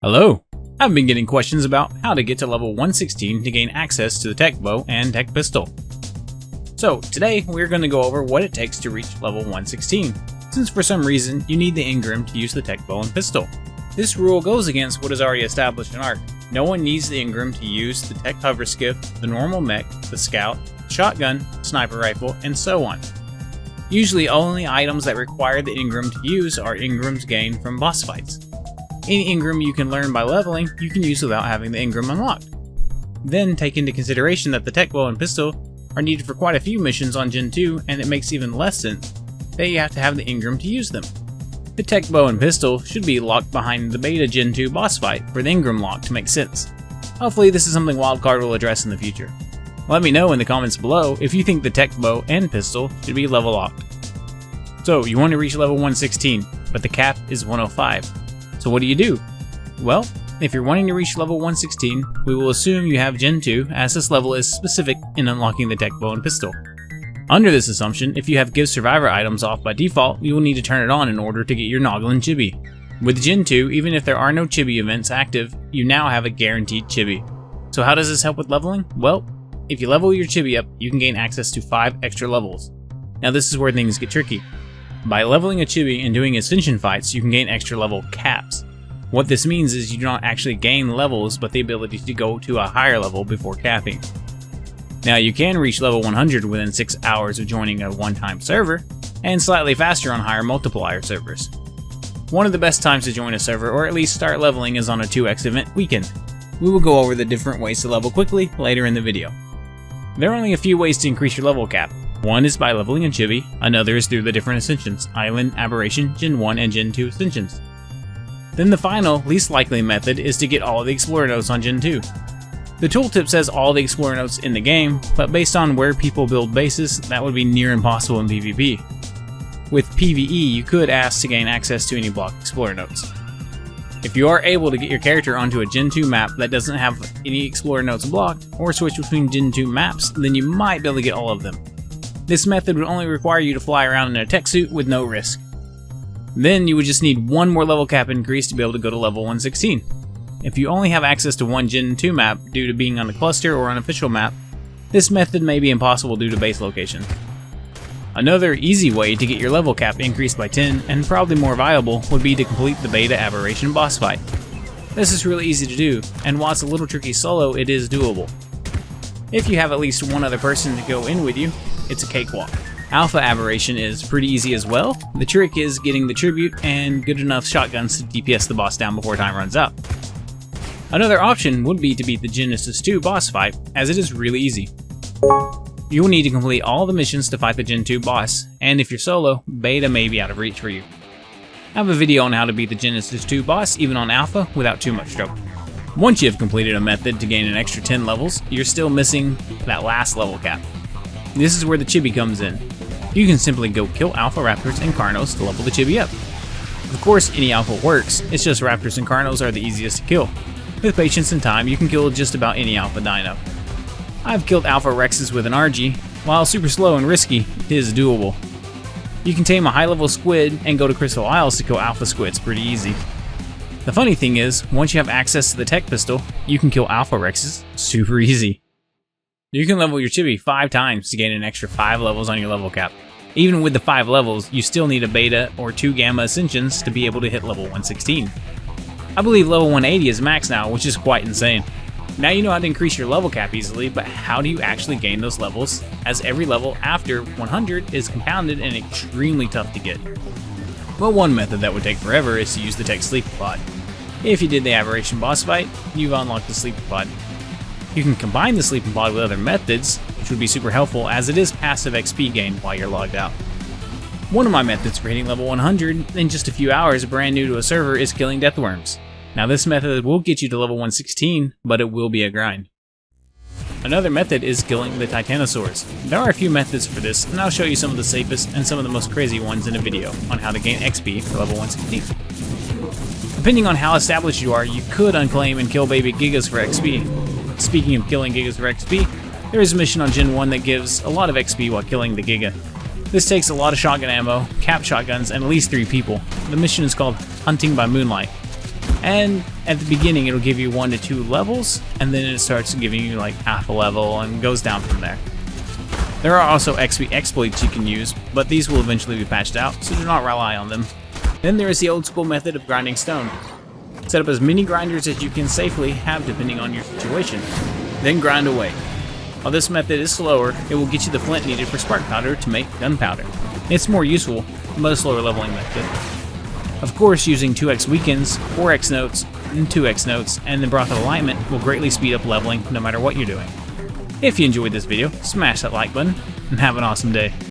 Hello! I've been getting questions about how to get to level 116 to gain access to the Tek Bow and Tek Pistol. So today we're going to go over what it takes to reach level 116, since for some reason you need the engram to use the Tek Bow and Pistol. This rule goes against what is already established in Ark. No one needs the engram to use the Tek Hover Skiff, the normal mech, the Scout, shotgun, sniper rifle, and so on. Usually only items that require the engram to use are engrams gained from boss fights. Any engram you can learn by leveling, you can use without having the engram unlocked. Then take into consideration that the Tek Bow and Pistol are needed for quite a few missions on Gen 2, and it makes even less sense that you have to have the engram to use them. The Tek Bow and Pistol should be locked behind the beta Gen 2 boss fight for the engram lock to make sense. Hopefully this is something Wildcard will address in the future. Let me know in the comments below if you think the Tek Bow and Pistol should be level locked. So you want to reach level 116, but the cap is 105. So what do you do? Well, if you're wanting to reach level 116, we will assume you have Gen 2, as this level is specific in unlocking the Tek Bow and Pistol. Under this assumption, if you have Give Survivor items off by default, you will need to turn it on in order to get your Noglin Chibi. With Gen 2, even if there are no Chibi events active, you now have a guaranteed Chibi. So how does this help with leveling? Well, if you level your Chibi up, you can gain access to 5 extra levels. Now this is where things get tricky. By leveling a Chibi and doing Ascension fights, you can gain extra level caps. What this means is you do not actually gain levels, but the ability to go to a higher level before capping. Now you can reach level 100 within 6 hours of joining a one-time server, and slightly faster on higher multiplier servers. One of the best times to join a server, or at least start leveling, is on a 2x event weekend. We will go over the different ways to level quickly later in the video. There are only a few ways to increase your level cap. One is by leveling a Chibi, another is through the different Ascensions, Island, Aberration, Gen 1, and Gen 2 Ascensions. Then the final, least likely method is to get all of the Explorer Notes on Gen 2. The tooltip says all the Explorer Notes in the game, but based on where people build bases, that would be near impossible in PvP. With PvE, you could ask to gain access to any block Explorer Notes. If you are able to get your character onto a Gen 2 map that doesn't have any Explorer Notes blocked, or switch between Gen 2 maps, then you might be able to get all of them. This method would only require you to fly around in a tech suit with no risk. Then you would just need one more level cap increase to be able to go to level 116. If you only have access to one Gen 2 map due to being on a cluster or unofficial map, this method may be impossible due to base location. Another easy way to get your level cap increased by 10, and probably more viable, would be to complete the beta Aberration boss fight. This is really easy to do, and while it's a little tricky solo, it is doable. If you have at least one other person to go in with you, it's a cakewalk. Alpha Aberration is pretty easy as well. The trick is getting the tribute and good enough shotguns to DPS the boss down before time runs out. Another option would be to beat the Genesis 2 boss fight, as it is really easy. You will need to complete all the missions to fight the Gen 2 boss, and if you're solo, beta may be out of reach for you. I have a video on how to beat the Genesis 2 boss even on alpha without too much trouble. Once you have completed a method to gain an extra 10 levels, you're still missing that last level cap. This is where the Chibi comes in. You can simply go kill Alpha Raptors and Carnos to level the Chibi up. Of course, any Alpha works, it's just Raptors and Carnos are the easiest to kill. With patience and time, you can kill just about any Alpha Dino. I've killed Alpha Rexes with an RG. While super slow and risky, it is doable. You can tame a high-level squid and go to Crystal Isles to kill Alpha Squids pretty easy. The funny thing is, once you have access to the Tek Pistol, you can kill Alpha Rexes super easy. You can level your Chibi 5 times to gain an extra 5 levels on your level cap. Even with the 5 levels, you still need a beta or 2 gamma ascensions to be able to hit level 116. I believe level 180 is max now, which is quite insane. Now you know how to increase your level cap easily, but how do you actually gain those levels, as every level after 100 is compounded and extremely tough to get? Well, one method that would take forever is to use the Tek Sleeper Pod. If you did the Aberration boss fight, you've unlocked the Sleeper Pod. You can combine the Sleeping Pod with other methods, which would be super helpful as it is passive XP gain while you're logged out. One of my methods for hitting level 100 in just a few hours brand new to a server is killing deathworms. Now this method will get you to level 116, but it will be a grind. Another method is killing the Titanosaurs. There are a few methods for this, and I'll show you some of the safest and some of the most crazy ones in a video on how to gain XP for level 116. Depending on how established you are, you could unclaim and kill baby Gigas for XP. Speaking of killing Gigas for XP, there is a mission on Gen 1 that gives a lot of XP while killing the Giga. This takes a lot of shotgun ammo, cap shotguns, and at least 3 people. The mission is called Hunting by Moonlight. And at the beginning it'll give you 1 to 2 levels, and then it starts giving you like half a level and goes down from there. There are also XP exploits you can use, but these will eventually be patched out, so do not rely on them. Then there is the old school method of grinding stone. Set up as many grinders as you can safely have depending on your situation. Then grind away. While this method is slower, it will get you the flint needed for spark powder to make gunpowder. It's more useful, but a slower leveling method. Of course, using 2x weakens, 4x notes, and 2x notes, and the broth of alignment will greatly speed up leveling no matter what you're doing. If you enjoyed this video, smash that like button, and have an awesome day.